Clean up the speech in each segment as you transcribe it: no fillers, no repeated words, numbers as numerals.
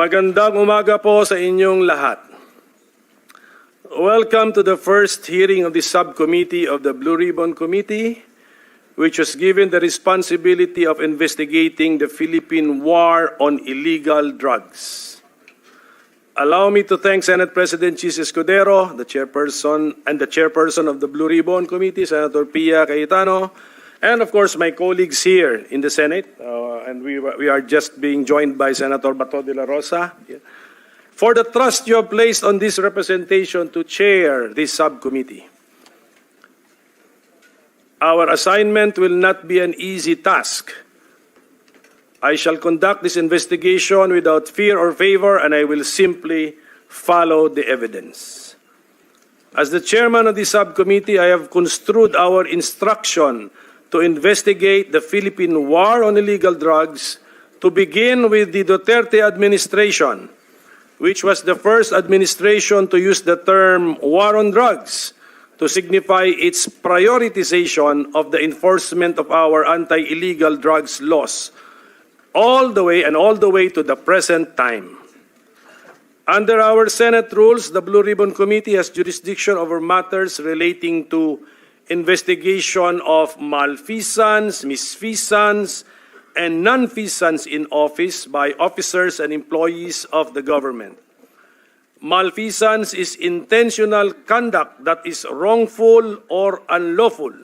Magandang umaga po sa inyong lahat. Welcome to the first hearing of the subcommittee of the Blue Ribbon Committee, which was given the responsibility of investigating the Philippine War on Illegal Drugs. Allow me to thank Senate President Chis Escudero, the chairperson of the Blue Ribbon Committee, Senator Pia Cayetano, and of course my colleagues here in the Senate, and we are just being joined by Senator Bato de la Rosa, for the trust you have placed on this representation to chair this subcommittee. Our assignment will not be an easy task. I shall conduct this investigation without fear or favor, and I will simply follow the evidence. As the chairman of the subcommittee, I have construed our instruction to investigate the Philippine War on Illegal Drugs to begin with the Duterte administration, which was the first administration to use the term war on drugs to signify its prioritization of the enforcement of our anti-illegal drugs laws, all the way to the present time. Under our Senate rules, the Blue Ribbon Committee has jurisdiction over matters relating to investigation of malfeasance, misfeasance, and nonfeasance in office by officers and employees of the government. Malfeasance is intentional conduct that is wrongful or unlawful.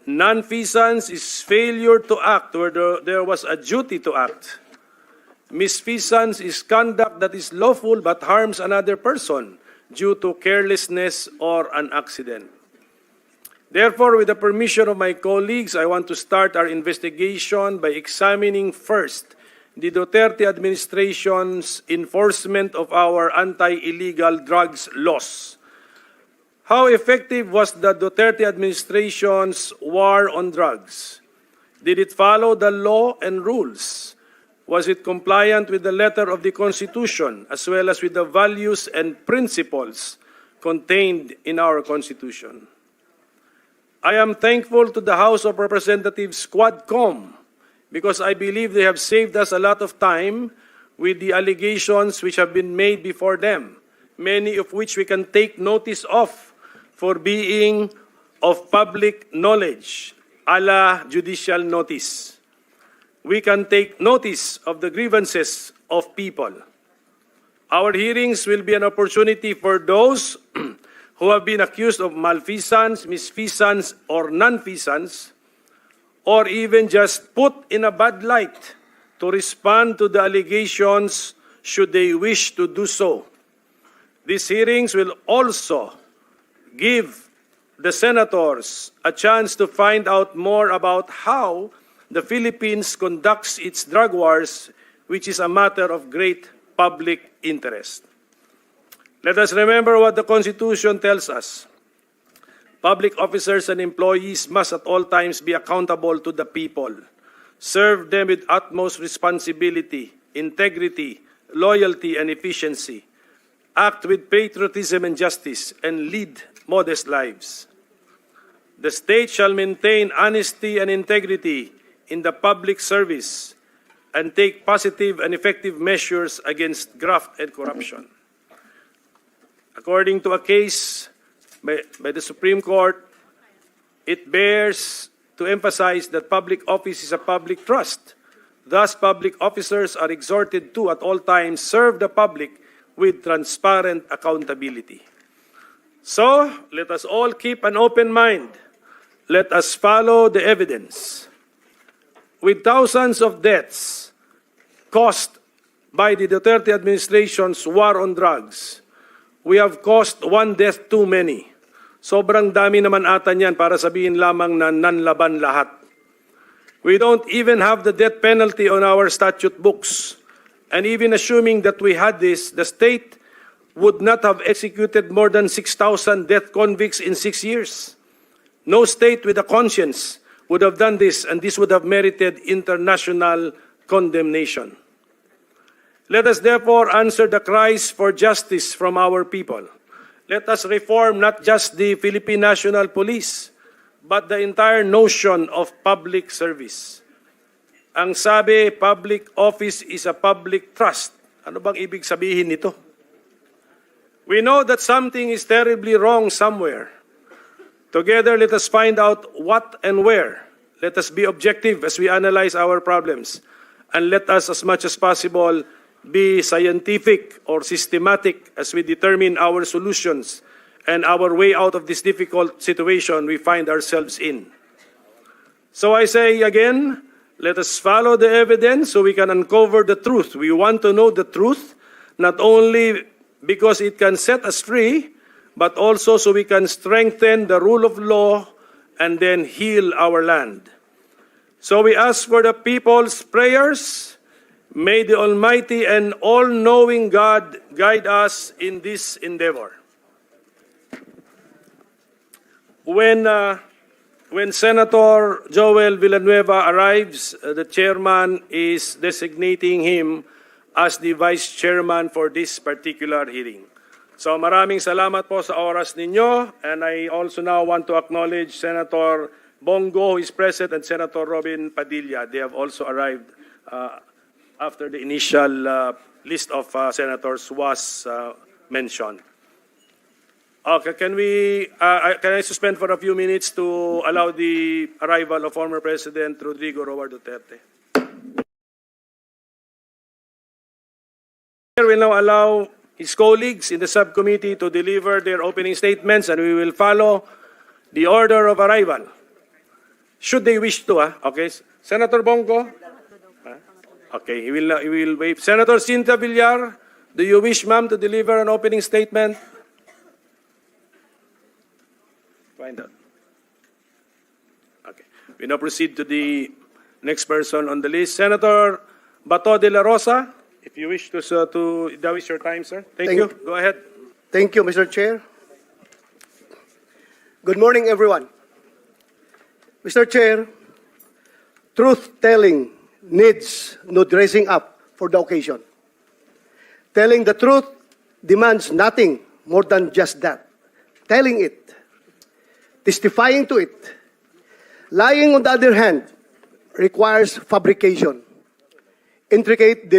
Nonfeasance is failure to act where there was a duty to act. Misfeasance is conduct that is lawful but harms another person due to carelessness or an accident. Therefore, with the permission of my colleagues, I want to start our investigation by examining first the Duterte administration's enforcement of our anti-illegal drugs laws. How effective was the Duterte administration's war on drugs? Did it follow the law and rules? Was it compliant with the letter of the Constitution as well as with the values and principles contained in our Constitution? I am thankful to the House of Representatives Quadcom because I believe they have saved us a lot of time with the allegations which have been made before them, many of which we can take notice of for being of public knowledge, a la judicial notice. We can take notice of the grievances of people. Our hearings will be an opportunity for those who have been accused of malfeasance, misfeasance, or nonfeasance, or even just put in a bad light to respond to the allegations should they wish to do so. These hearings will also give the senators a chance to find out more about how the Philippines conducts its drug wars, which is a matter of great public interest. Let us remember what the Constitution tells us. Public officers and employees must at all times be accountable to the people, serve them with utmost responsibility, integrity, loyalty, and efficiency, act with patriotism and justice, and lead modest lives. The state shall maintain honesty and integrity in the public service and take positive and effective measures against graft and corruption. According to a case by the Supreme Court, it bears to emphasize that public office is a public trust. Thus, public officers are exhorted to, at all times, serve the public with transparent accountability. So, let us all keep an open mind. Let us follow the evidence. With thousands of deaths caused by the Duterte administration's war on drugs, we have caused one death too many. Sobrang dami naman ata niyan para sabihin lamang na nanlaban lahat. We don't even have the death penalty on our statute books. And even assuming that we had this, the state would not have executed more than 6,000 death convicts in 6 years. No state with a conscience would have done this, and this would have merited international condemnation. Let us therefore answer the cries for justice from our people. Let us reform not just the Philippine National Police, but the entire notion of public service. Ang sabi, public office is a public trust. Ano bang ibig sabihin nito? We know that something is terribly wrong somewhere. Together, let us find out what and where. Let us be objective as we analyze our problems. And let us, as much as possible, be scientific or systematic as we determine our solutions and our way out of this difficult situation we find ourselves in. So I say again, let us follow the evidence so we can uncover the truth. We want to know the truth, not only because it can set us free, but also so we can strengthen the rule of law and then heal our land. So we ask for the people's prayers. May the Almighty and all-knowing God guide us in this endeavor. When Senator Joel Villanueva arrives, the chairman is designating him as the vice chairman for this particular hearing. So maraming salamat po sa oras ninyo, and I also now want to acknowledge Senator Bongo, who is present, and Senator Robin Padilla. They have also arrived after the initial list of senators was mentioned. Okay, can I suspend for a few minutes to allow the arrival of former President Rodrigo Roa Duterte? We will now allow his colleagues in the subcommittee to deliver their opening statements, and we will follow the order of arrival. Should they wish to, okay. Senator Bongo? Okay, he will wait. Senator Cynthia Villar, do you wish, ma'am, to deliver an opening statement? Find out. Okay. We now proceed to the next person on the list. Senator Bato de la Rosa, if you wish to that is your time, sir. Thank you. Go ahead. Thank you, Mr. Chair. Good morning, everyone. Mr. Chair, truth-telling needs no dressing up for the occasion. Telling the truth demands nothing more than just that. Telling it, testifying to it. Lying, on the other hand, requires fabrication. Intricate,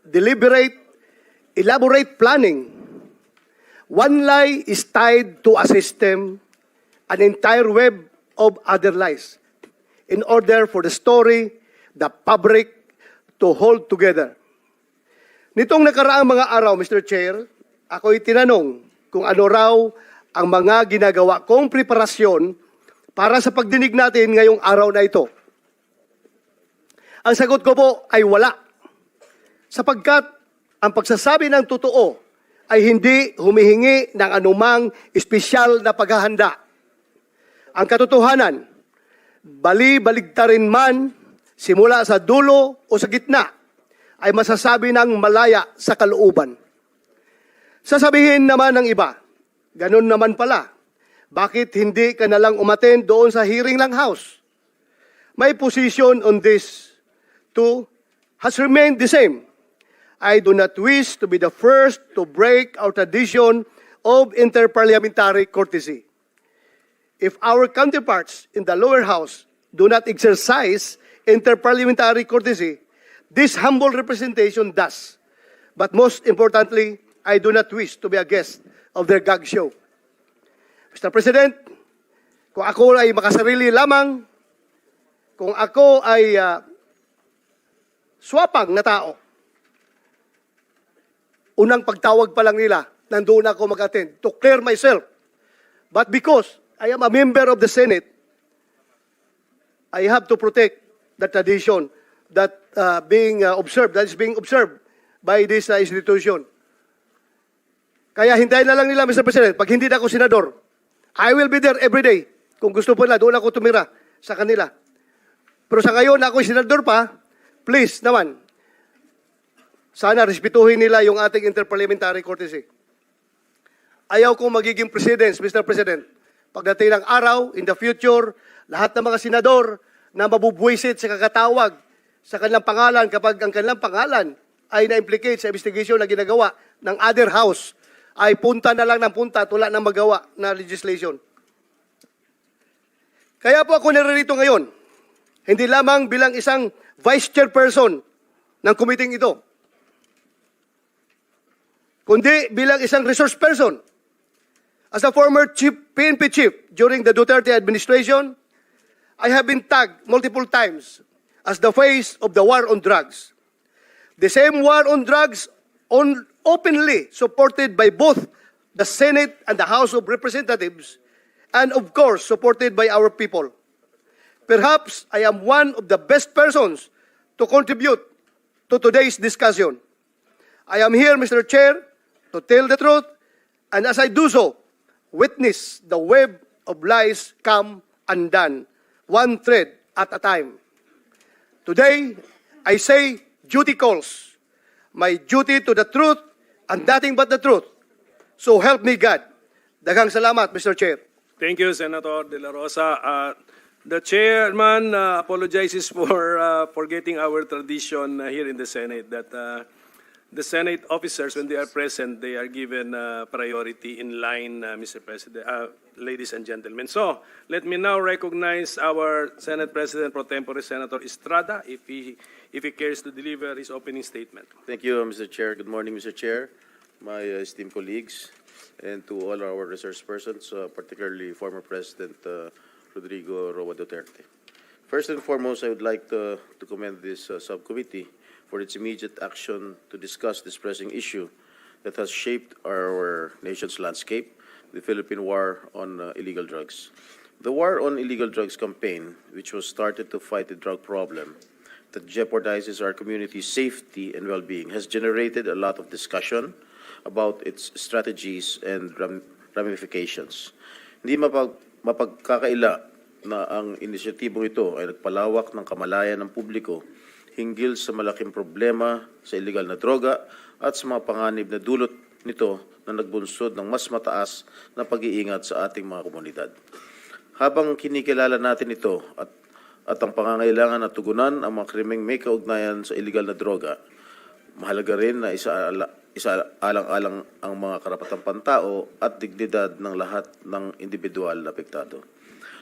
deliberate, elaborate planning. One lie is tied to a system, an entire web of other lies, in order for the story, the fabric, to hold together. Nitong nakaraang mga araw, Mr. Chair, ako'y tinanong kung ano raw ang mga ginagawa kong preparasyon para sa pagdinig natin ngayong araw na ito. Ang sagot ko po ay wala. Sapagkat ang pagsasabi ng totoo ay hindi humihingi ng anumang espesyal na paghahanda. Ang katotohanan, bali-baligtarin man, simula sa dulo o sa gitna, ay masasabi ng malaya sa kalooban. Sasabihin naman ng iba, ganun naman pala, bakit hindi ka nalang umattend doon sa hearing ng House? My position on this too has remained the same. I do not wish to be the first to break our tradition of interparliamentary courtesy. If our counterparts in the lower house do not exercise interparliamentary courtesy, this humble representation does. But most importantly, I do not wish to be a guest of their gag show. Mr. President, kung ako ay makasarili lamang, kung ako ay swapang na tao, unang pagtawag pa lang nila, nandoon ako mag-attend to clear myself. But because I am a member of the Senate, I have to protect the tradition that is being observed by this institution. Kaya hintayin na lang nila, Mr. President, pag hindi na ako senador, I will be there every day. Kung gusto po nila, doon ako tumira sa kanila. Pero sa ngayon, ako senador pa, please naman, sana respetuhin nila yung ating interparliamentary courtesy. Ayaw kong magiging president, Mr. President. Pagdating ng araw, in the future, lahat ng mga senador na mabubwisit sa kakatawag sa kanilang pangalan kapag ang kanilang pangalan ay na-implicate sa investigation na ginagawa ng other house, ay punta na lang ng punta at wala nang magawa na legislation. Kaya po ako naririto ngayon, hindi lamang bilang isang vice chairperson ng committee ito, kundi bilang isang resource person. As a former PNP chief during the Duterte administration, I have been tagged multiple times as the face of the war on drugs. The same war on drugs openly supported by both the Senate and the House of Representatives, and of course supported by our people. Perhaps I am one of the best persons to contribute to today's discussion. I am here, Mr. Chair, to tell the truth, and as I do so, witness the web of lies come undone, one thread at a time. Today, I say duty calls. My duty to the truth and nothing but the truth. So help me God. Daghang salamat, Mr. Chair. Thank you, Senator De La Rosa. The chairman apologizes for forgetting our tradition here in the Senate that the Senate officers, when they are present, they are given priority in line, Mr. President, ladies and gentlemen. So let me now recognize our Senate President Pro Tempore, Senator Estrada, if he cares to deliver his opening statement. Thank you, Mr. Chair. Good morning, Mr. Chair, my esteemed colleagues, and to all our resource persons, particularly former President Rodrigo Roa Duterte. First and foremost, I would like to commend this subcommittee for its immediate action to discuss this pressing issue that has shaped our nation's landscape, the Philippine War on Illegal Drugs. The War on Illegal Drugs campaign, which was started to fight the drug problem that jeopardizes our community's safety and well-being, has generated a lot of discussion about its strategies and ramifications. Hindi mapagkakaila na ang inisyatibong ito ay nagpalawak ng kamalayan ng publiko hinggil sa malaking problema sa illegal na droga at sa mga panganib na dulot nito na nagbunsod ng mas mataas na pag-iingat sa ating mga komunidad. Habang kinikilala natin ito at ang pangangailangan na tugunan ang mga krimeng may kaugnayan sa illegal na droga, mahalaga rin na isaalang-alang ang mga karapatang pantao at dignidad ng lahat ng individual na apektado.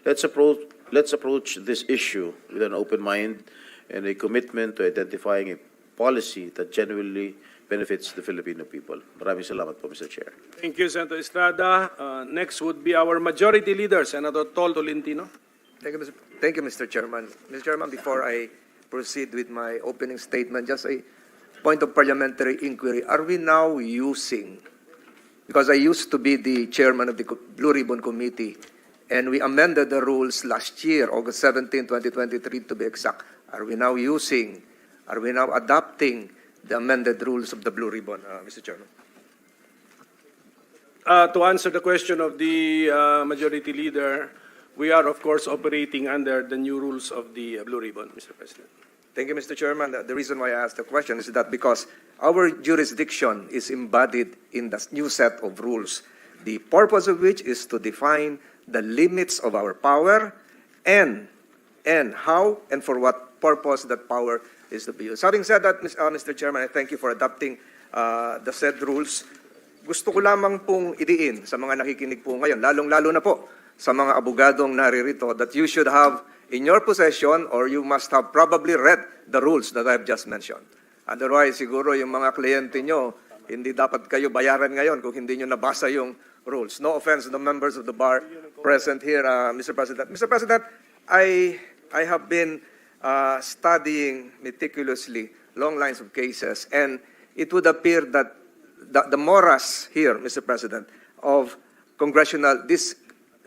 Let's approach this issue with an open mind and a commitment to identifying a policy that genuinely benefits the Filipino people. Maraming salamat po, Mr. Chair. Thank you, Senator Estrada. Next would be our Majority Leader, Senator Tol Tolentino. Thank you, Mr. Chairman. Mr. Chairman, before I proceed with my opening statement, just a point of parliamentary inquiry. Are we now using, because I used to be the chairman of the Blue Ribbon Committee, and we amended the rules last year, August 17, 2023 to be exact. Are we now adopting the amended rules of the Blue Ribbon, Mr. Chairman? To answer the question of the Majority Leader, we are, of course, operating under the new rules of the Blue Ribbon, Mr. President. Thank you, Mr. Chairman. The reason why I asked the question is that because our jurisdiction is embodied in the new set of rules, the purpose of which is to define the limits of our power and how and for what purpose that power is to be used. Having said that, Mr. Chairman, I thank you for adopting the said rules. Gusto ko lamang pong idiin sa mga nakikinig po ngayon, lalong-lalo na po sa mga abogadong naririto, that you should have in your possession, or you must have probably read the rules that I've just mentioned. Otherwise, siguro yung mga kliyente nyo, hindi dapat kayo bayaran ngayon kung hindi nyo nabasa yung rules. No offense to the members of the bar present here, Mr. President. Mr. President, I have been studying meticulously long lines of cases, and it would appear that the morass here, Mr. President, of this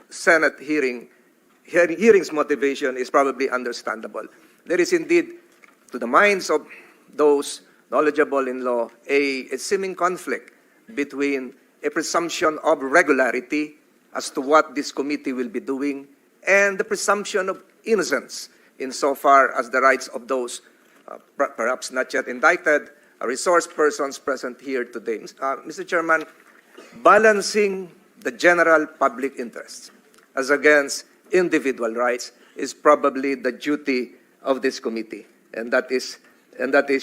Senate hearing's motivation is probably understandable. There is indeed, to the minds of those knowledgeable in law, a seeming conflict between a presumption of regularity as to what this committee will be doing and the presumption of innocence insofar as the rights of those perhaps not yet indicted resource persons present here today. Mr. Chairman, balancing the general public interest as against individual rights is probably the duty of this committee, and that is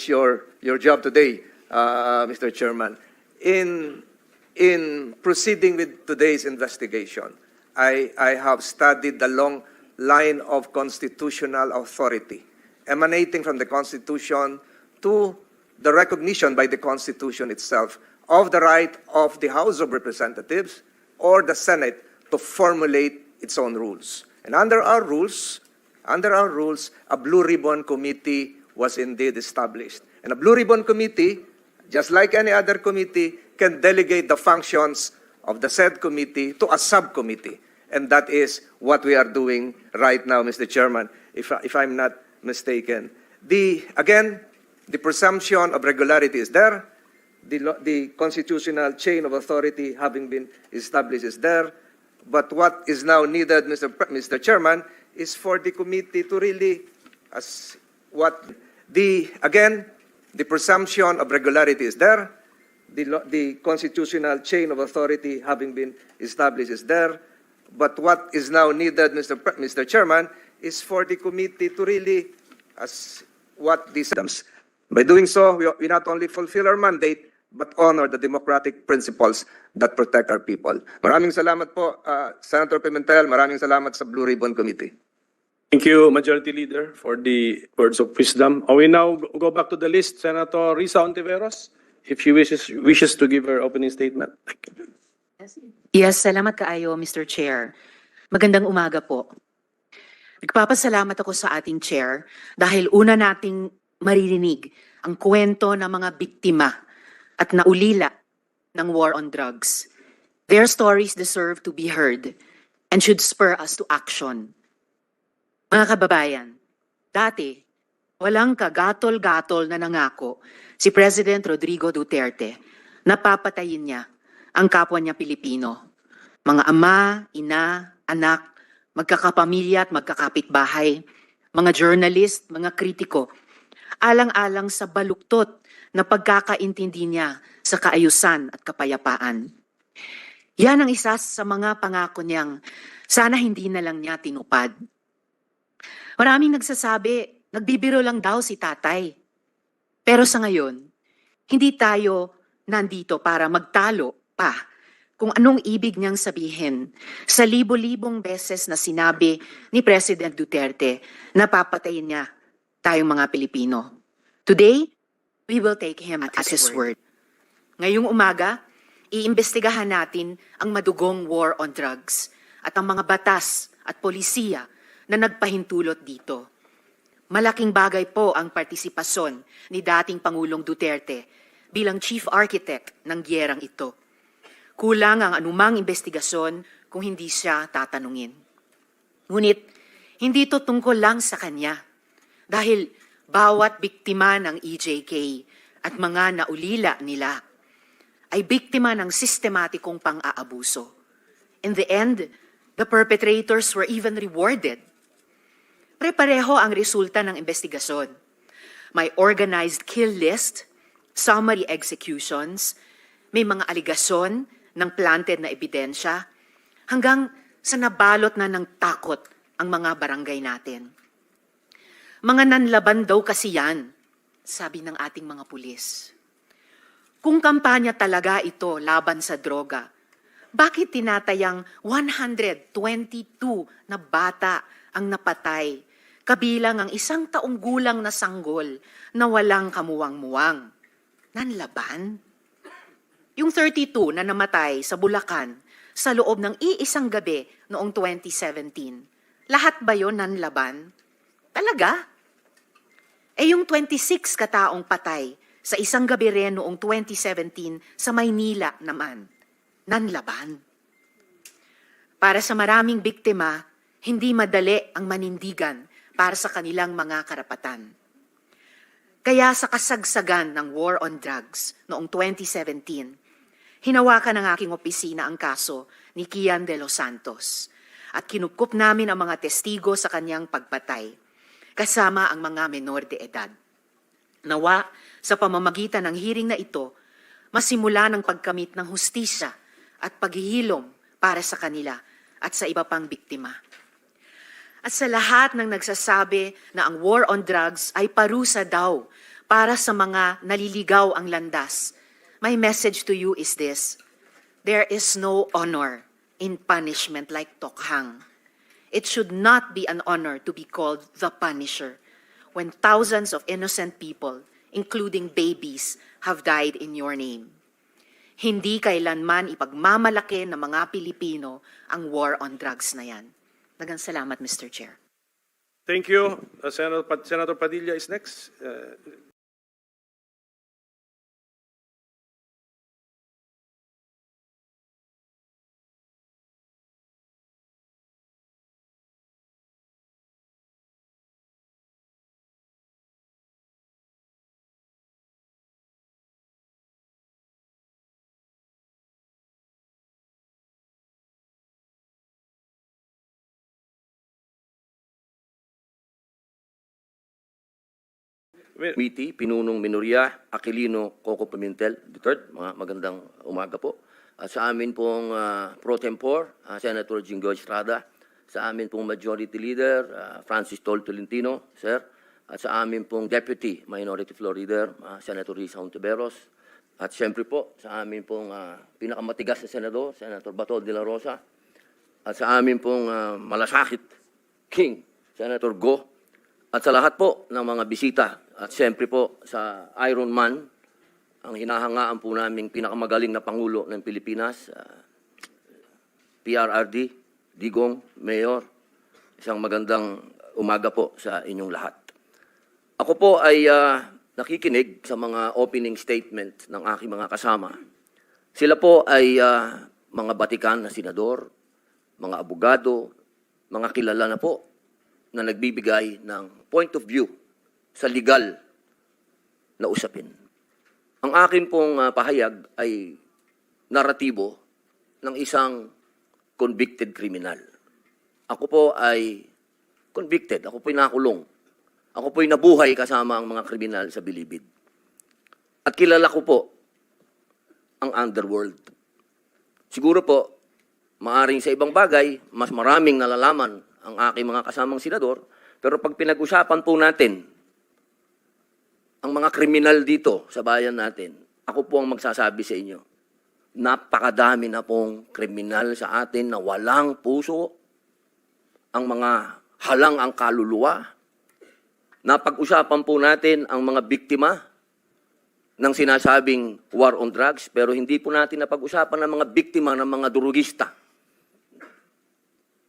your job today, Mr. Chairman. In proceeding with today's investigation, I have studied the long line of constitutional authority emanating from the Constitution to the recognition by the Constitution itself of the right of the House of Representatives or the Senate to formulate its own rules. And under our rules, a Blue Ribbon Committee was indeed established. And a Blue Ribbon Committee, just like any other committee, can delegate the functions of the said committee to a subcommittee. And that is what we are doing right now, Mr. Chairman, if I'm not mistaken. Again, the presumption of regularity is there. The constitutional chain of authority having been established is there. But what is now needed, Mr. Chairman, is for the committee to really, again, the presumption of regularity is there. The constitutional chain of authority having been established is there. But what is now needed, Mr. Chairman, is for the committee to really, by doing so, we not only fulfill our mandate, but honor the democratic principles that protect our people. Maraming salamat po, Senator Pimentel. Maraming salamat sa Blue Ribbon Committee. Thank you, Majority Leader, for the words of wisdom. We now go back to the list. Senator Risa Ontiveros, if she wishes to give her opening statement. Thank you. Yes, salamat kaayo, Mr. Chair. Magandang umaga po. Nagpapasalamat ako sa ating chair dahil una nating maririnig ang kwento ng mga biktima at naulila ng war on drugs. Their stories deserve to be heard and should spur us to action. Mga kababayan, dati, walang kagatol-gatol na nangako si President Rodrigo Duterte na papatayin niya ang kapwa niya Pilipino. Mga ama, ina, anak, magkakapamilya at magkakapitbahay, mga journalist, mga kritiko, alang-alang sa baluktot na pagkakaintindi niya sa kaayusan at kapayapaan. Yan ang isa sa mga pangako niyang sana hindi na lang niya tinupad. Maraming nagsasabi, nagbibiro lang daw si tatay. Pero sa ngayon, hindi tayo nandito para magtalo pa kung anong ibig niyang sabihin sa libo-libong beses na sinabi ni President Duterte na papatayin niya tayong mga Pilipino. Today, we will take him at his word. Ngayong umaga, iimbestigahan natin ang madugong war on drugs at ang mga batas at polisiya na nagpahintulot dito. Malaking bagay po ang partisipasyon ni dating Pangulong Duterte bilang chief architect ng giyerang ito. Kulang ang anumang investigasyon kung hindi siya tatanungin. Ngunit, hindi ito tungkol lang sa kanya dahil bawat biktima ng EJK at mga naulila nila ay biktima ng sistematikong pang-aabuso. In the end, the perpetrators were even rewarded. Pre-pareho ang resulta ng investigasyon. May organized kill list, summary executions, may mga aligasyon ng planted na ebidensya, hanggang sa nabalot na ng takot ang mga barangay natin. Mga nanlaban daw kasi yan, sabi ng ating mga pulis. Kung kampanya talaga ito laban sa droga, bakit tinatayang 122 na bata ang napatay, kabilang ang 1 taong gulang na sanggol na walang kamuwang-muwang? Nanlaban? Yung 32 na namatay sa Bulacan sa loob ng iisang gabi noong 2017, lahat ba yon nanlaban? Talaga? Yung 26 kataong patay sa isang gabi rin noong 2017 sa Maynila naman, nanlaban? Para sa maraming biktima, hindi madali ang manindigan para sa kanilang mga karapatan. Kaya sa kasagsagan ng war on drugs noong 2017, hinawakan ng aking opisina ang kaso ni Kian de los Santos at kinupkup namin ang mga testigo sa kanyang pagpatay, kasama ang mga menor de edad. Nawa, sa pamamagitan ng hearing na ito, masimula ng pagkamit ng hustisya at paghihilom para sa kanila at sa iba pang biktima. At sa lahat ng nagsasabi na ang war on drugs ay parusa daw para sa mga naliligaw ang landas, my message to you is this: there is no honor in punishment like tokhang. It should not be an honor to be called the Punisher when thousands of innocent people, including babies, have died in your name. Hindi kailanman ipagmamalaki ng mga Pilipino ang war on drugs na yan. Daghang salamat, Mr. Chair. Thank you. Senator Padilla is next. Committee, Pinunong Minoria, Aquilino, Coco Pimentel, III, mga magandang umaga po. Sa amin pong pro tempore, Senator Jingo Estrada, sa amin pong Majority Leader, Francis Tol Tolentino, sir, at sa amin pong Deputy Minority Floor Leader, Senator Risa Hontiveros, at siyempre po sa amin pong pinakamatigas na senador, Senator Bato de la Rosa, at sa amin pong malasakit King, Senator Go, at sa lahat po ng mga bisita, at siyempre po sa Iron Man, ang hinahangaan po naming pinakamagaling na Pangulo ng Pilipinas, PRRD, Digong, Mayor, isang magandang umaga po sa inyong lahat. Ako po ay nakikinig sa mga opening statement ng aking mga kasama. Sila po ay mga batikan na senador, mga abogado, mga kilala na po na nagbibigay ng point of view sa legal na usapin. Ang akin pong pahayag ay naratibo ng isang convicted criminal. Ako po ay convicted, ako po ay nakulong. Ako po ay nabuhay kasama ang mga kriminal sa Bilibid. At kilala ko po ang underworld. Siguro po, maaring sa ibang bagay, mas maraming nalalaman ang aking mga kasamang senador, pero pag pinag-usapan po natin ang mga kriminal dito sa bayan natin, ako po ang magsasabi sa inyo, napakadami na pong kriminal sa atin na walang puso, ang mga halang ang kaluluwa. Napag-usapan po natin ang mga biktima ng sinasabing war on drugs, pero hindi po natin napag-usapan ang mga biktima ng mga durugista.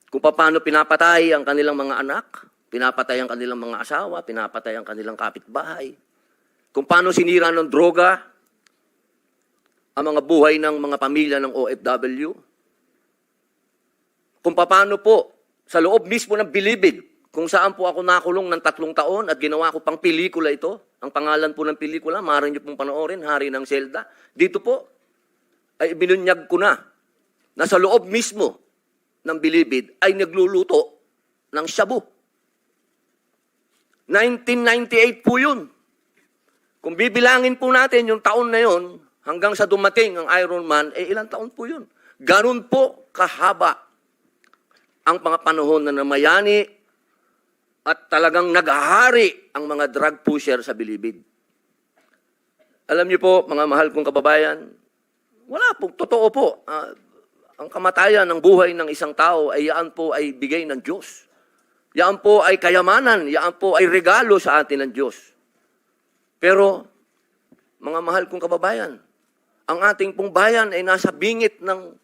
Kung paano pinapatay ang kanilang mga anak, pinapatay ang kanilang mga asawa, pinapatay ang kanilang kapitbahay. Kung paano sinira ng droga ang mga buhay ng mga pamilya ng OFW. Kung paano po sa loob mismo ng Bilibid, kung saan po ako nakulong ng 3 taon at ginawa ko pang pelikula ito. Ang pangalan po ng pelikula, maaari niyo pong panoorin, Hari ng Selda. Dito po ay ibinunyag ko na sa loob mismo ng Bilibid ay nagluluto ng shabu. 1998 po yun. Kung bibilangin po natin yung taon na yun, hanggang sa dumating ang Iron Man, ilang taon po yun. Ganun po kahaba ang mga panahon na namayani at talagang naghahari ang mga drug pusher sa Bilibid. Alam niyo po, mga mahal kong kababayan, wala po, totoo po. Ang kamatayan ng buhay ng isang tao ay yaan po ay bigay ng Diyos. Yaan po ay kayamanan, yaan po ay regalo sa atin ng Diyos. Pero, mga mahal kong kababayan, ang ating pong bayan ay nasa bingit ng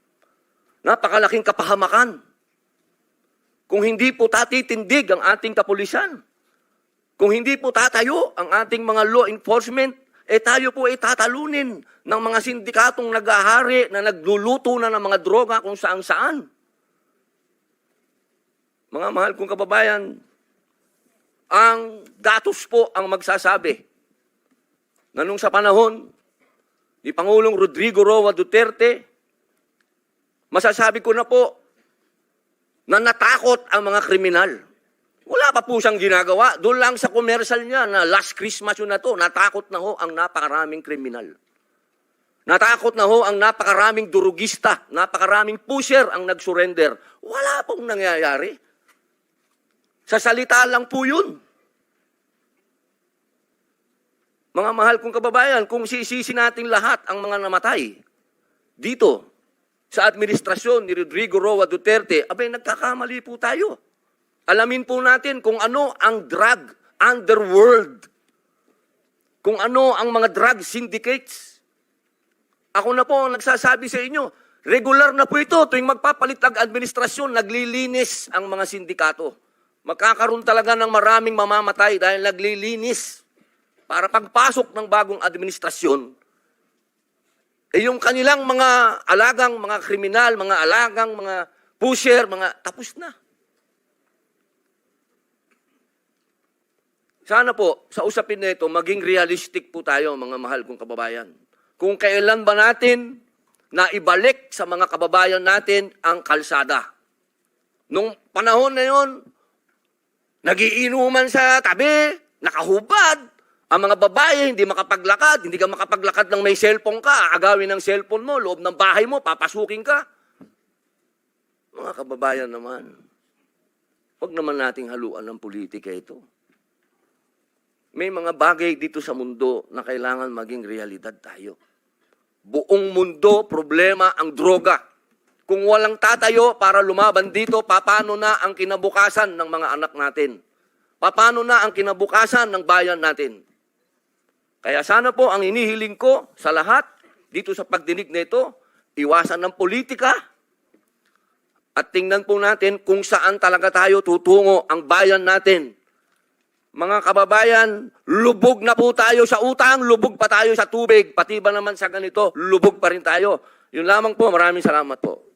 napakalaking kapahamakan. Kung hindi po tatitindig ang ating kapulisan, kung hindi po tatayo ang ating mga law enforcement, tayo po ay tatalunin ng mga sindikatong nag-ahari na nagluluto na ng mga droga kung saan-saan. Mga mahal kong kababayan, ang datos po ang magsasabi na nung sa panahon ni Pangulong Rodrigo Roa Duterte, masasabi ko na po na natakot ang mga kriminal. Wala pa po siyang ginagawa. Doon lang sa commercial niya na last Christmas yun na to, natakot na ho ang napakaraming kriminal. Natakot na ho ang napakaraming durugista, napakaraming pusher ang nag-surrender. Wala pong nangyayari. Sa salita lang po yun. Mga mahal kong kababayan, kung sisisi natin lahat ang mga namatay dito sa administrasyon ni Rodrigo Roa Duterte, abay nagkakamali po tayo. Alamin po natin kung ano ang drug underworld. kung ano ang mga drug syndicates. Ako na po ang nagsasabi sa inyo, regular na po ito tuwing magpapalit ang administrasyon, naglilinis ang mga sindikato. Magkakaroon talaga ng maraming mamamatay dahil naglilinis para pagpasok ng bagong administrasyon. Yung kanilang mga alagang, mga kriminal, mga alagang, mga pusher, mga tapos na. Sana po, sa usapin na ito, maging realistic po tayo, mga mahal kong kababayan. Kung kailan ba natin na ibalik sa mga kababayan natin ang kalsada. Nung panahon na yon, nagiinuman sa tabi, nakahubad, ang mga babae hindi makapaglakad, hindi ka makapaglakad ng may cellphone ka, agawin ng cellphone mo, loob ng bahay mo, papasukin ka. Mga kababayan naman, huwag naman nating haluan ng politika ito. May mga bagay dito sa mundo na kailangan maging realidad tayo. Buong mundo, problema ang droga. Kung walang tatayo para lumaban dito, paano na ang kinabukasan ng mga anak natin? Paano na ang kinabukasan ng bayan natin? Kaya sana po ang inihiling ko sa lahat, dito sa pagdinig na ito, iwasan ng politika at tingnan po natin kung saan talaga tayo tutungo ang bayan natin. Mga kababayan, lubog na po tayo sa utang, lubog pa tayo sa tubig, pati ba naman sa ganito, lubog pa rin tayo. Yun lamang po, maraming salamat po.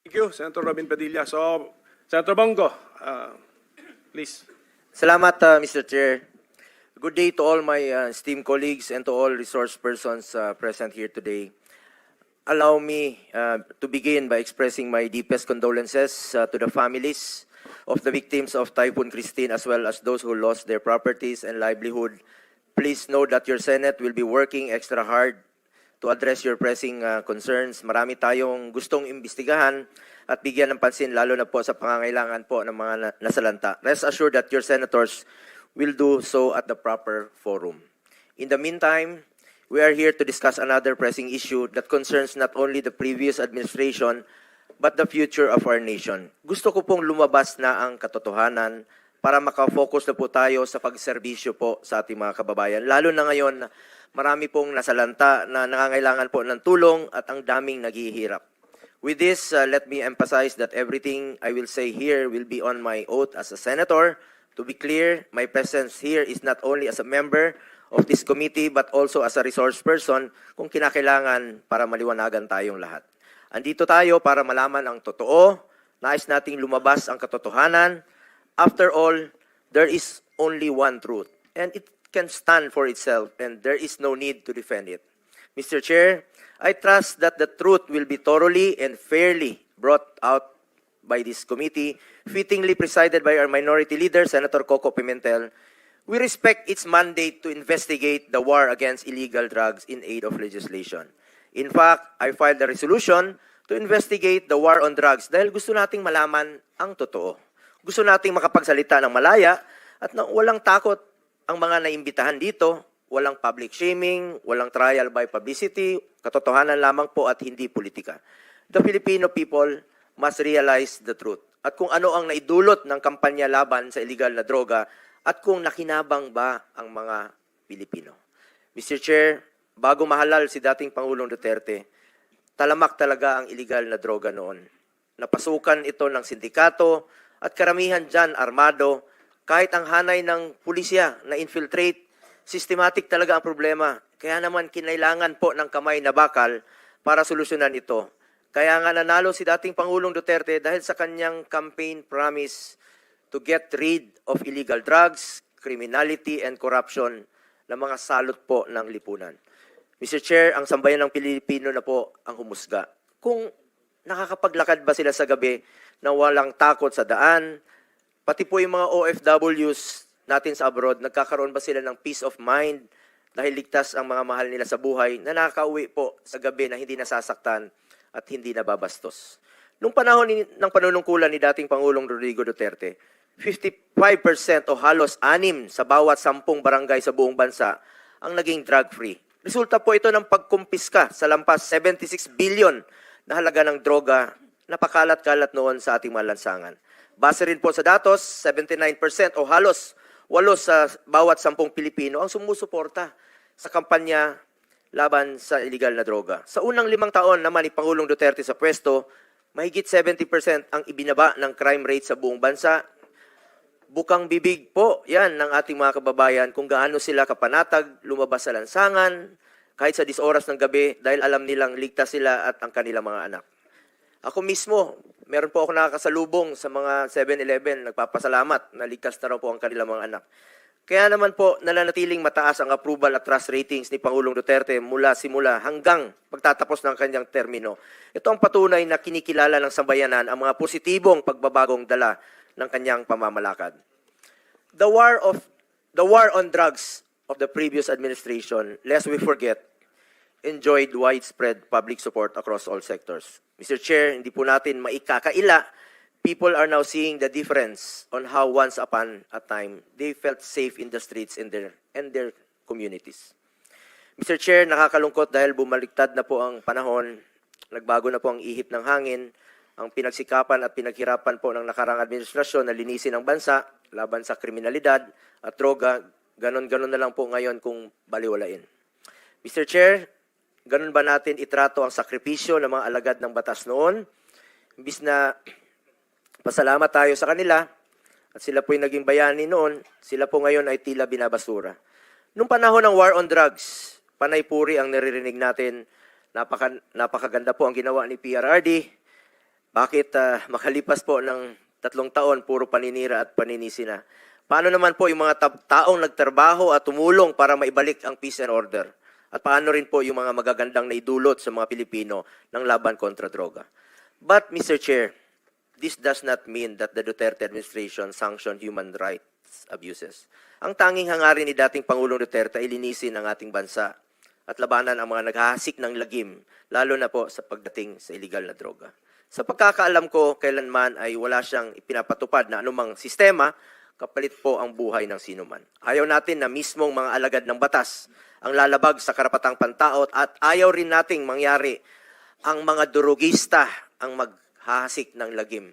Thank you, Senator Robin Padilla. So, Senator Bongo, please. Salamat, Mr. Chair. Good day to all my esteemed colleagues and to all resource persons present here today. Allow me to begin by expressing my deepest condolences to the families of the victims of Typhoon Christine as well as those who lost their properties and livelihood. Please know that your Senate will be working extra hard to address your pressing concerns. Marami tayong gustong imbestigahan at bigyan ng pansin lalo na po sa pangangailangan po ng mga nasalanta. Rest assured that your senators will do so at the proper forum. In the meantime, we are here to discuss another pressing issue that concerns not only the previous administration but the future of our nation. Gusto ko pong lumabas na ang katotohanan para makafocus na po tayo sa pagserbisyo po sa ating mga kababayan. Lalo na ngayon, marami pong nasalanta na nangangailangan po ng tulong at ang daming naghihirap. With this, let me emphasize that everything I will say here will be on my oath as a senator. To be clear, my presence here is not only as a member of this committee but also as a resource person kung kinakailangan para maliwanagan tayong lahat. Andito tayo para malaman ang totoo, nais nating lumabas ang katotohanan. After all, there is only one truth and it can stand for itself and there is no need to defend it. Mr. Chair, I trust that the truth will be thoroughly and fairly brought out by this committee, fittingly presided by our minority leader, Senator Coco Pimentel. We respect its mandate to investigate the war against illegal drugs in aid of legislation. In fact, I filed a resolution to investigate the war on drugs dahil gusto nating malaman ang totoo. Gusto nating makapagsalita ng malaya at walang takot ang mga naimbitahan dito, walang public shaming, walang trial by publicity, katotohanan lamang po at hindi politika. The Filipino people must realize the truth. At kung ano ang naidulot ng kampanya laban sa illegal na droga at kung nakinabang ba ang mga Pilipino. Mr. Chair, bago mahalal si dating Pangulong Duterte, talamak talaga ang illegal na droga noon. Napasukan ito ng sindikato at karamihan dyan armado, kahit ang hanay ng pulisya na infiltrate, systematic talaga ang problema. Kaya naman kinailangan po ng kamay na bakal para solusyonan ito. Kaya nga nanalo si dating Pangulong Duterte dahil sa kanyang campaign promise to get rid of illegal drugs, criminality, and corruption na mga salot po ng lipunan. Mr. Chair, ang sambayan ng Pilipino na po ang humusga. Kung nakakapaglakad ba sila sa gabi na walang takot sa daan, pati po yung mga OFWs natin sa abroad, nagkakaroon ba sila ng peace of mind dahil ligtas ang mga mahal nila sa buhay na nakakauwi po sa gabi na hindi nasasaktan at hindi nababastos. Noong panahon ng panunungkulan ni dating Pangulong Rodrigo Duterte, 55% o halos 6 sa bawat 10 barangay sa buong bansa ang naging drug-free. Resulta po ito ng pagkumpiska sa lampas 76 billion na halaga ng droga napakalat-kalat noon sa ating mga lansangan. Base rin po sa datos, 79% o halos 8 sa bawat 10 Pilipino ang sumusuporta sa kampanya laban sa illegal na droga. Sa unang 5 taon naman ni Pangulong Duterte sa pwesto, mahigit 70% ang ibinaba ng crime rate sa buong bansa. Bukang bibig po yan ng ating mga kababayan kung gaano sila kapanatag, lumabas sa lansangan, kahit sa 10 oras ng gabi dahil alam nilang ligtas sila at ang kanilang mga anak. Ako mismo, meron po ako nakakasalubong sa mga 7-Eleven, nagpapasalamat na ligtas na raw po ang kanilang mga anak. Kaya naman po, nananatiling mataas ang approval at trust ratings ni Pangulong Duterte mula simula hanggang pagtatapos ng kanyang termino. Ito ang patunay na kinikilala ng sambayanan ang mga positibong pagbabagong dala ng kanyang pamamalakad. The war on drugs of the previous administration, lest we forget, enjoyed widespread public support across all sectors. Mr. Chair, hindi po natin maikakaila, people are now seeing the difference on how once upon a time they felt safe in the streets and their communities. Mr. Chair, nakakalungkot dahil bumaliktad na po ang panahon, nagbago na po ang ihip ng hangin, ang pinagsikapan at pinaghirapan po ng nakarang administrasyon na linisin ang bansa laban sa kriminalidad at droga, ganon-ganon na lang po ngayon kung baliwalain. Mr. Chair, ganun ba natin itrato ang sakripisyo ng mga alagad ng batas noon? Imbis na pasalamat tayo sa kanila at sila po'y naging bayani noon, sila po ngayon ay tila binabasura. Nung panahon ng war on drugs, panay puri ang naririnig natin, napakaganda po ang ginawa ni PRRD. Bakit makalipas po ng 3 taon, puro paninira at paninisi na? Paano naman po yung mga taong nagtrabaho at tumulong para maibalik ang peace and order? At paano rin po yung mga magagandang naidulot sa mga Pilipino ng laban kontra droga. But, Mr. Chair, this does not mean that the Duterte administration sanctioned human rights abuses. Ang tanging hangarin ni dating Pangulong Duterte ay linisin ang ating bansa at labanan ang mga naghahasik ng lagim, lalo na po sa pagdating sa illegal na droga. Sa pagkakaalam ko, kailanman ay wala siyang ipinapatupad na anumang sistema, kapalit po ang buhay ng sinuman. Ayaw natin na mismong mga alagad ng batas ang lalabag sa karapatang pantao at ayaw rin nating mangyari ang mga durugista ang maghahasik ng lagim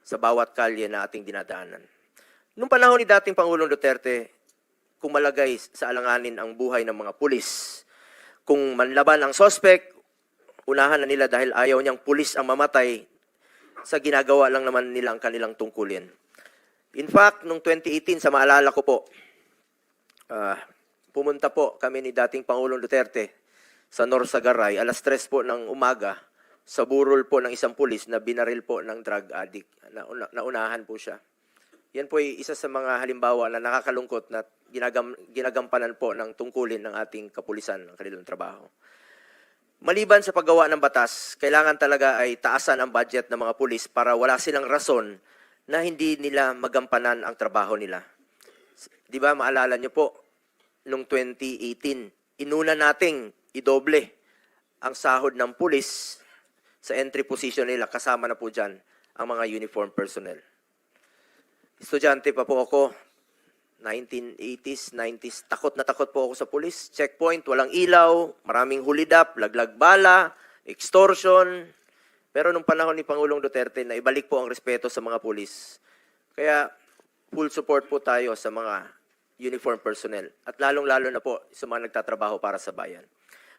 sa bawat kalye na ating dinadaanan. Noong panahon ni dating Pangulong Duterte, kung malagay sa alanganin ang buhay ng mga pulis, kung manlaban ang sospek, unahan na nila dahil ayaw niyang pulis ang mamatay, sa ginagawa lang naman nila ang kanilang tungkulin. In fact, noong 2018, sa maalala ko po, pumunta po kami ni dating Pangulong Duterte sa Norsagaray, alas 3 po ng umaga, sa burol po ng isang pulis na binaril po ng drug addict. Naunahan po siya. Yan po ay isa sa mga halimbawa na nakakalungkot na ginagampanan po ng tungkulin ng ating kapulisan ng kanilang trabaho. Maliban sa paggawa ng batas, kailangan talaga ay taasan ang budget ng mga pulis para wala silang rason na hindi nila magampanan ang trabaho nila. Di ba, maalala niyo po, noong 2018, inuna nating idoble ang sahod ng pulis sa entry position nila. Kasama na po dyan ang mga uniform personnel. Estudyante pa po ako, 1980s, 90s, takot na takot po ako sa pulis. Checkpoint, walang ilaw, maraming hulidap, laglag bala, extortion. Pero nung panahon ni Pangulong Duterte, na ibalik po ang respeto sa mga pulis. Kaya full support po tayo sa mga uniform personnel. At lalong-lalo na po sa mga nagtatrabaho para sa bayan.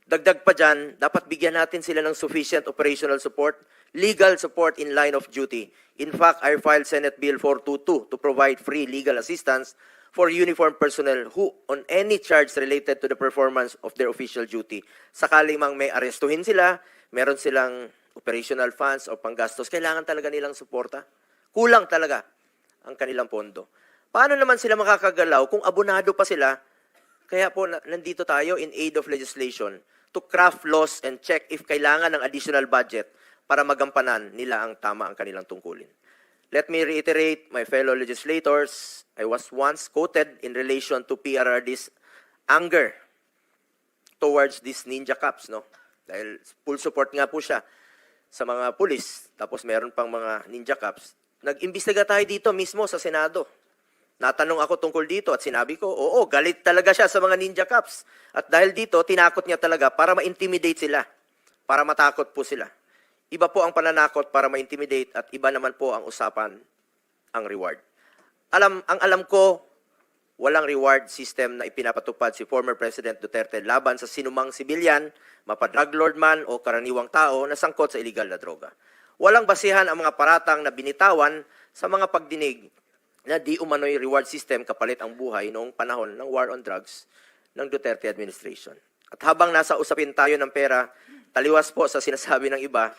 Dagdag pa dyan, dapat bigyan natin sila ng sufficient operational support, legal support in line of duty. In fact, I filed Senate Bill 422 to provide free legal assistance for uniformed personnel who on any charge related to the performance of their official duty. Sakali mang may arestuhin sila, meron silang operational funds o panggastos, kailangan talaga nilang suporta. Kulang talaga ang kanilang pondo. Paano naman sila makakagalaw kung abonado pa sila? Kaya po nandito tayo in aid of legislation to craft laws and check if kailangan ng additional budget para magampanan nila ang tama ang kanilang tungkulin. Let me reiterate, my fellow legislators, I was once quoted in relation to PRRD's anger towards these ninja cops, no? Dahil full support nga po siya sa mga pulis, tapos meron pang mga ninja cops. Nag-imbestiga tayo dito mismo sa Senado. Natanong ako tungkol dito at sinabi ko, oo, galit talaga siya sa mga ninja cops. At dahil dito, tinakot niya talaga para ma-intimidate sila, para matakot po sila. Iba po ang pananakot para ma-intimidate at iba naman po ang usapan, ang reward. Ang alam ko, walang reward system na ipinapatupad si former President Duterte laban sa sinumang sibilyan, mapa-drug lord man o karaniwang tao na sangkot sa illegal na droga. Walang basihan ang mga paratang na binitawan sa mga pagdinig na di umano'y reward system kapalit ang buhay noong panahon ng war on drugs ng Duterte administration. At habang nasa usapin tayo ng pera, taliwas po sa sinasabi ng iba,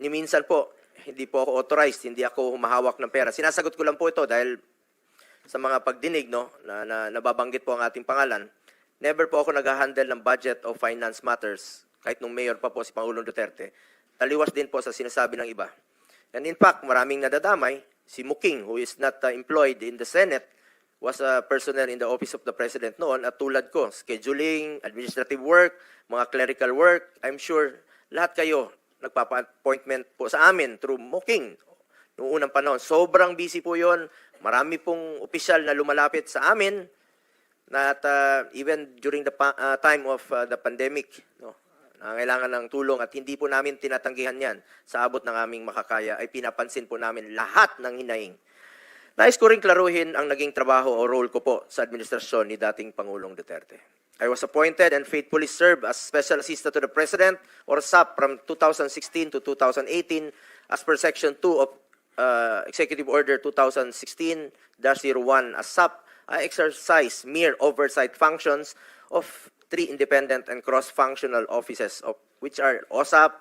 ni minsan po, hindi po ako authorized, hindi ako humahawak ng pera. Sinasagot ko lang po ito dahil sa mga pagdinig na nababanggit po ang ating pangalan, never po ako nag-handle ng budget of finance matters, kahit nung mayor pa po si Pangulong Duterte. Taliwas din po sa sinasabi ng iba. And in fact, maraming nadadamay. Si Muking, who is not employed in the Senate, was a personnel in the office of the President noon at tulad ko, scheduling, administrative work, mga clerical work, I'm sure lahat kayo nagpapa-appointment po sa amin through Muking. Noong unang panahon, sobrang busy po yon. Marami pong opisyal na lumalapit sa amin na at even during the time of the pandemic, no, nangailangan ng tulong at hindi po namin tinatanggihan yan. Sa abot ng aming makakaya ay pinapansin po namin lahat ng hinaing. Nais ko rin klaruhin ang naging trabaho o role ko po sa administrasyon ni dating Pangulong Duterte. I was appointed and faithfully served as Special Assistant to the President or SAP from 2016 to 2018 as per Section 2 of Executive Order 2016-01 as SAP. I exercise mere oversight functions of 3 independent and cross-functional offices, of which are OSAP,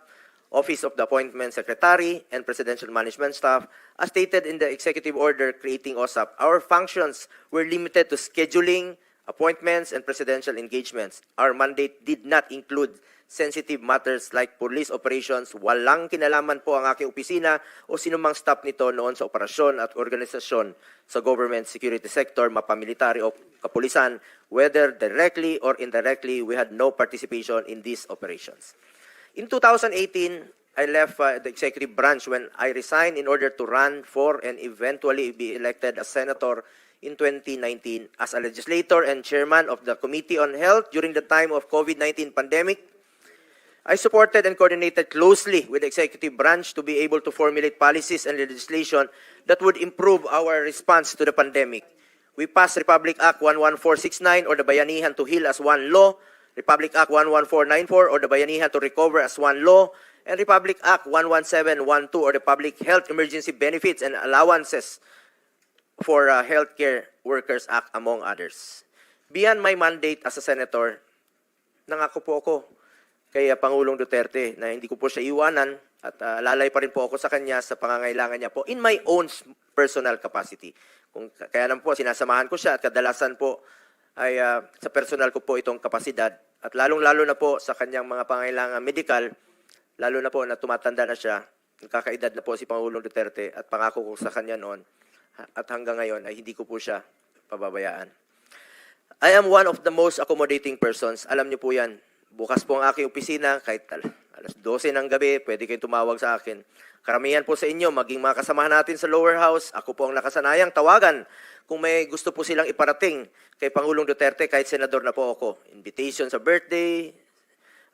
Office of the Appointment Secretary, and Presidential Management Staff. As stated in the Executive Order creating OSAP, our functions were limited to scheduling, appointments, and presidential engagements. Our mandate did not include sensitive matters like police operations. Walang kinalaman po ang aking opisina o sinumang staff nito noon sa operasyon at organisasyon sa government security sector, mapamilitary o kapulisan. Whether directly or indirectly, we had no participation in these operations. In 2018, I left the executive branch when I resigned in order to run for and eventually be elected as senator in 2019 as a legislator and chairman of the Committee on Health during the time of COVID-19 pandemic. I supported and coordinated closely with the executive branch to be able to formulate policies and legislation that would improve our response to the pandemic. We passed Republic Act 11469 or the Bayanihan to Heal as one law, Republic Act 11494 or the Bayanihan to Recover as one law, and Republic Act 11712 or the Public Health Emergency Benefits and Allowances for Healthcare Workers Act, among others. Beyond my mandate as a senator, nangako po ako kay Pangulong Duterte na hindi ko po siya iwanan at lalay pa rin po ako sa kanya sa pangangailangan niya po in my own personal capacity. Kaya naman po, sinasamahan ko siya at kadalasan po ay sa personal ko po itong kapasidad at lalong-lalo na po sa kanyang mga pangangailangan medical, lalo na po na tumatanda na siya, nagkakaedad na po si Pangulong Duterte at pangako ko sa kanya noon at hanggang ngayon ay hindi ko po siya pababayaan. I am one of the most accommodating persons. Alam niyo po yan. Bukas po ang aking opisina, kahit alas 12 ng gabi, pwede kayong tumawag sa akin. Karamihan po sa inyo, maging mga kasamahan natin sa lower house, ako po ang nakasanayang tawagan kung may gusto po silang iparating kay Pangulong Duterte, kahit senador na po ako. Invitation sa birthday,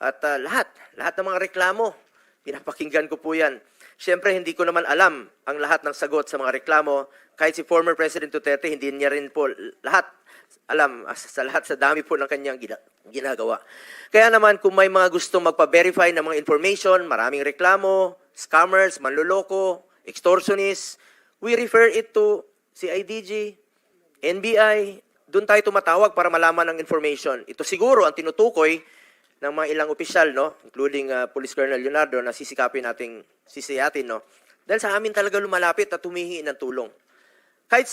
at lahat ng mga reklamo, pinapakinggan ko po yan. Siyempre, hindi ko naman alam ang lahat ng sagot sa mga reklamo. Kahit si former President Duterte, hindi niya rin po lahat alam sa lahat sa dami po ng kanyang ginagawa. Kaya naman, kung may mga gustong magpa-verify ng mga information, maraming reklamo, scammers, manloloko, extortionists, we refer it to CIDG, NBI, doon tayo tumatawag para malaman ng information. Ito siguro ang tinutukoy ng mga ilang opisyal, no, including Police Colonel Leonardo, na sisikapin nating sisiyatin, no, dahil sa amin talaga lumalapit at humihingi ng tulong. Kahit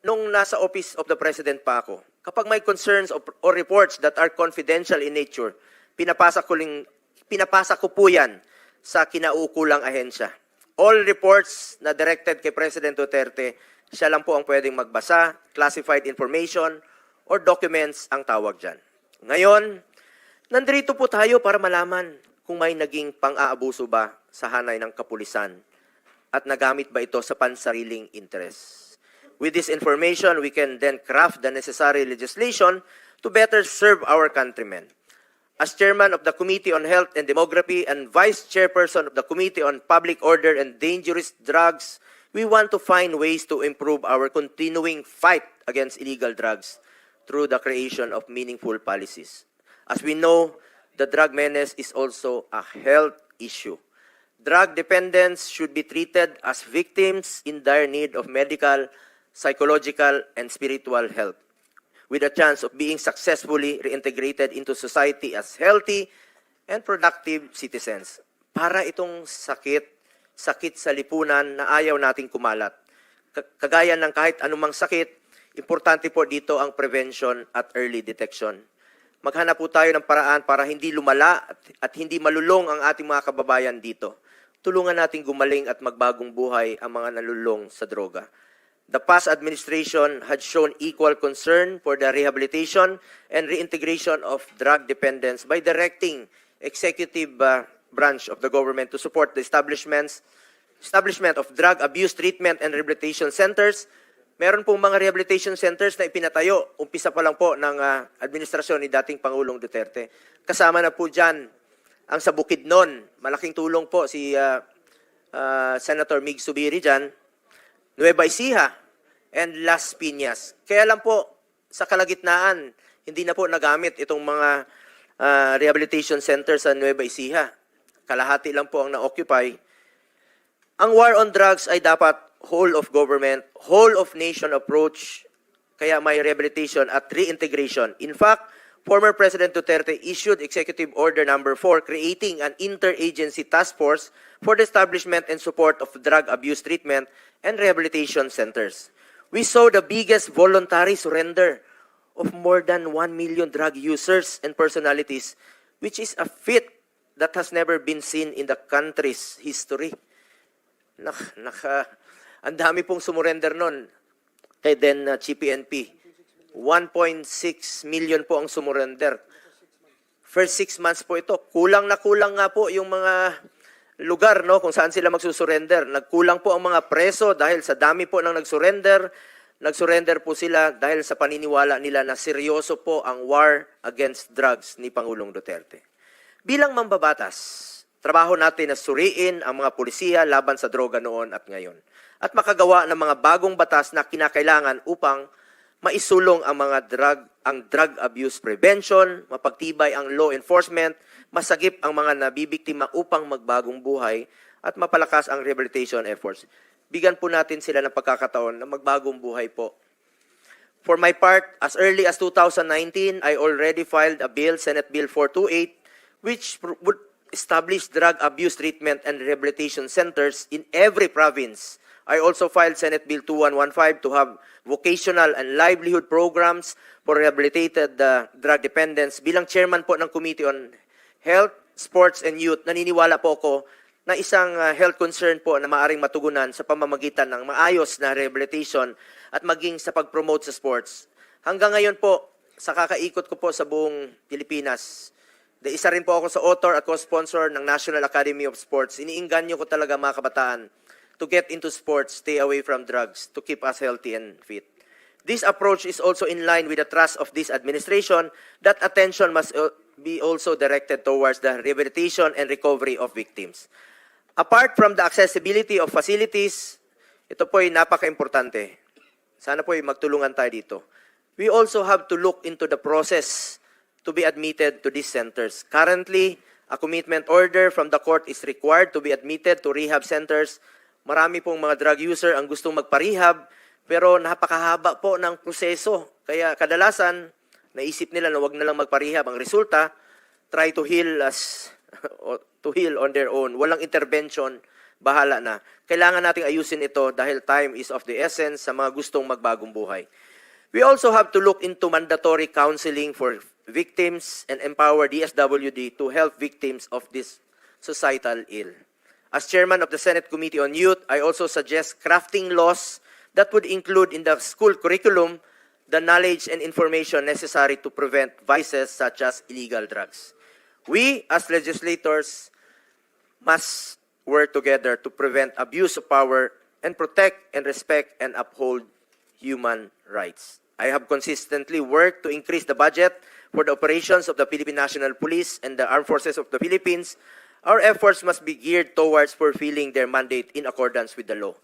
nung nasa Office of the President pa ako, kapag may concerns or reports that are confidential in nature, pinapasa ko po yan sa kinaukulang ahensya. All reports na directed kay President Duterte, siya lang po ang pwedeng magbasa, classified information, or documents ang tawag dyan. Ngayon, nandito po tayo para malaman kung may naging pang-aabuso ba sa hanay ng kapulisan at nagamit ba ito sa pansariling interes. With this information, we can then craft the necessary legislation to better serve our countrymen. As chairman of the Committee on Health and Demography and vice chairperson of the Committee on Public Order and Dangerous Drugs, we want to find ways to improve our continuing fight against illegal drugs through the creation of meaningful policies. As we know, the drug menace is also a health issue. Drug dependents should be treated as victims in dire need of medical, psychological, and spiritual help, with a chance of being successfully reintegrated into society as healthy and productive citizens. Para itong sakit sa lipunan na ayaw nating kumalat. Kagaya ng kahit anumang sakit, importante po dito ang prevention at early detection. Maghanap po tayo ng paraan para hindi lumala at hindi malulong ang ating mga kababayan dito. Tulungan nating gumaling at magbagong buhay ang mga nalulong sa droga. The past administration had shown equal concern for the rehabilitation and reintegration of drug dependents by directing executive branch of the government to support the establishment of drug abuse treatment and rehabilitation centers. Meron pong mga rehabilitation centers na ipinatayo, umpisa pa lang po ng administrasyon ni dating Pangulong Duterte. Kasama na po dyan ang sa Bukidnon, malaking tulong po si Senator Mig Subiri dyan, Nueva Ecija, and Las Piñas. Kaya lang po, sa kalagitnaan, hindi na po nagamit itong mga rehabilitation centers sa Nueva Ecija. Kalahati lang po ang na-occupy. Ang war on drugs ay dapat whole of government, whole of nation approach, kaya may rehabilitation at reintegration. In fact, former President Duterte issued Executive Order Number 4 creating an interagency task force for the establishment and support of drug abuse treatment and rehabilitation centers. We saw the biggest voluntary surrender of more than 1 million drug users and personalities, which is a feat that has never been seen in the country's history. Ang dami pong sumurrender nun kay then GPNP. 1.6 million po ang sumurrender. First 6 months po ito. Kulang na kulang nga po yung mga lugar no, kung saan sila magsusurrender. Nagkulang po ang mga preso dahil sa dami po ng nagsurrender. Nagsurrender po sila dahil sa paniniwala nila na seryoso po ang war against drugs ni Pangulong Duterte. Bilang mambabatas, trabaho natin na suriin ang mga pulisiya laban sa droga noon at ngayon. At makagawa ng mga bagong batas na kinakailangan upang maisulong ang drug abuse prevention, mapagtibay ang law enforcement, masagip ang mga nabibiktima upang magbagong buhay, at mapalakas ang rehabilitation efforts. Bigyan po natin sila ng pagkakataon na magbagong buhay po. For my part, as early as 2019, I already filed a bill, Senate Bill 428, which would establish drug abuse treatment and rehabilitation centers in every province. I also filed Senate Bill 2115 to have vocational and livelihood programs for rehabilitated drug dependents. Bilang chairman po ng Committee on Health, Sports, and Youth, naniniwala po ako na isang health concern po na maaring matugunan sa pamamagitan ng maayos na rehabilitation at maging sa pag-promote sa sports. Hanggang ngayon po, sa kakaikot ko po sa buong Pilipinas, isa rin po ako sa author at co-sponsor ng National Academy of Sports. Iniinganyo ko talaga mga kabataan to get into sports, stay away from drugs, to keep us healthy and fit. This approach is also in line with the thrust of this administration that attention must be also directed towards the rehabilitation and recovery of victims. Apart from the accessibility of facilities, ito po'y napaka-importante. Sana po'y magtulungan tayo dito. We also have to look into the process to be admitted to these centers. Currently, a commitment order from the court is required to be admitted to rehab centers. Marami pong mga drug user ang gustong magpa-rehab, pero napakahaba po ng proseso. Kaya kadalasan, naisip nila na wag na lang magpa-rehab. Ang resulta, try to heal on their own. Walang intervention, bahala na. Kailangan nating ayusin ito dahil time is of the essence sa mga gustong magbagong buhay. We also have to look into mandatory counseling for victims and empower DSWD to help victims of this societal ill. As chairman of the Senate Committee on Youth, I also suggest crafting laws that would include in the school curriculum the knowledge and information necessary to prevent vices such as illegal drugs. We, as legislators, must work together to prevent abuse of power and protect and respect and uphold human rights. I have consistently worked to increase the budget for the operations of the Philippine National Police and the Armed Forces of the Philippines. Our efforts must be geared towards fulfilling their mandate in accordance with the law.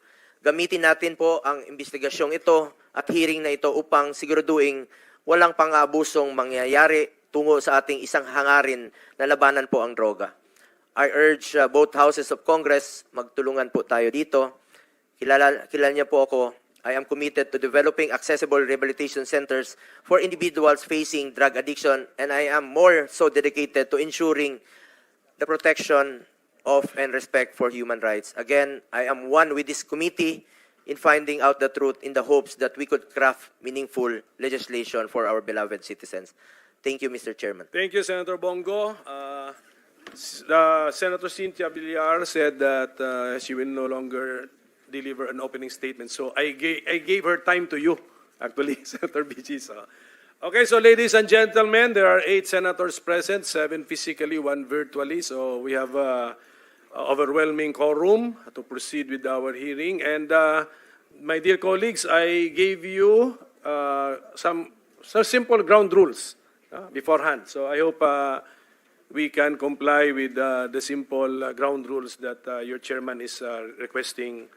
Gamitin natin po ang investigasyong ito at hearing na ito upang siguraduhin walang pang-aabusong mangyayari tungo sa ating isang hangarin na labanan po ang droga. I urge both houses of Congress, magtulungan po tayo dito. Kilala niyo po ako. I am committed to developing accessible rehabilitation centers for individuals facing drug addiction, and I am more so dedicated to ensuring the protection of and respect for human rights. Again, I am one with this committee in finding out the truth in the hopes that we could craft meaningful legislation for our beloved citizens. Thank you, Mr. Chairman. Thank you, Senator Bongo. Senator Cynthia Villar said that she will no longer deliver an opening statement. So I gave her time to you, actually, Senator BG. Okay, so ladies and gentlemen, there are 8 senators present, 7 physically, 1 virtually. So we have overwhelming quorum to proceed with our hearing. And my dear colleagues, I gave you some simple ground rules beforehand. So I hope we can comply with the simple ground rules that your chairman is requesting